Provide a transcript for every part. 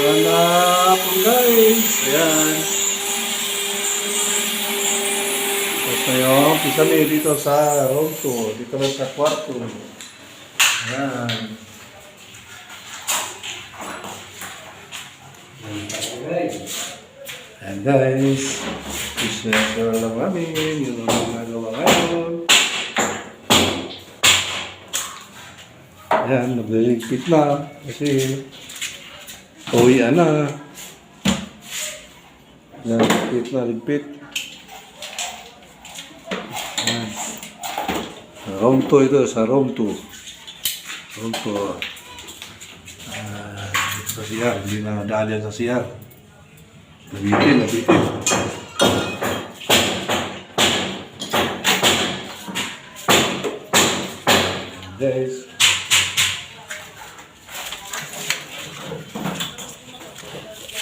Magandang hapon guys. Ayan. Tapos na yung pisami dito sa room 2. Dito lang sa kwarto. Ayan. Ayan guys. I-share lang namin yung mga nagawa ngayon. Ayan, nagliligpit na. Kasi uwian na. Ayan, ligpit na, ligpit. Ayan. Room 2 ito, sa room 2. Room 2. Sa siyar, hindi na dahil sa siyar. Nabitin, nabitin. Guys.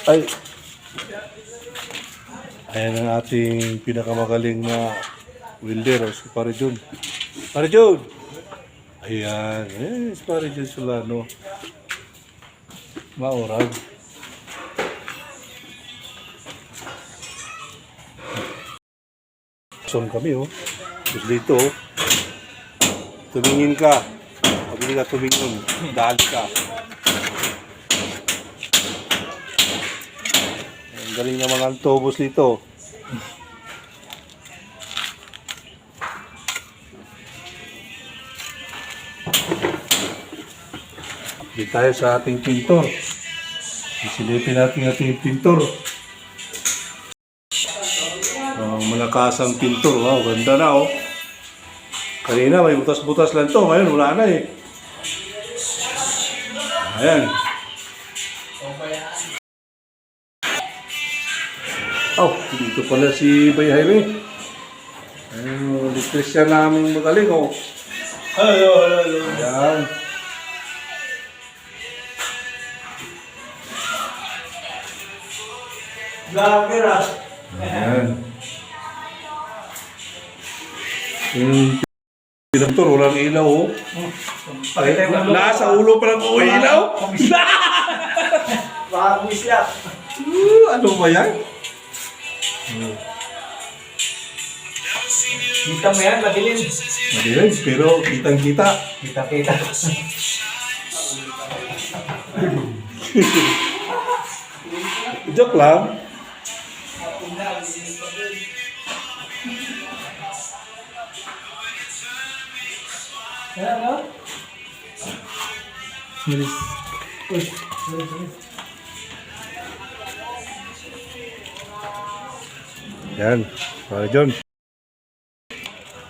Ay. Ayan ang ating pinakamagaling na welder, si Pare Jun. Pare Jun! Ayan, si Pare Jun Solano. Maurag. Son kami Tapos dito tumingin ka. Pag hindi ka tumingin, dahil ka. Ang galing na mga tubos dito. Dito tayo sa ating pintor. Isilipin natin ating pintor. Malakasang pintor. Wow, ganda na Kanina may butas-butas lang to. Ngayon wala na Ayan. Dito pala si Bay Jaime. Ayun, electrician namin magaling Hello. Ayan. Vlogger Ayan. Yung pinagtor, walang ilaw Ay, nasa ulo pa lang ilaw. Baka misla. Ano ba yan? Kita mo yan, madilim. Madilim, pero kitang-kita. Kita. Joke lang. Ano? Bilis. Sorry. Yan, Pare John.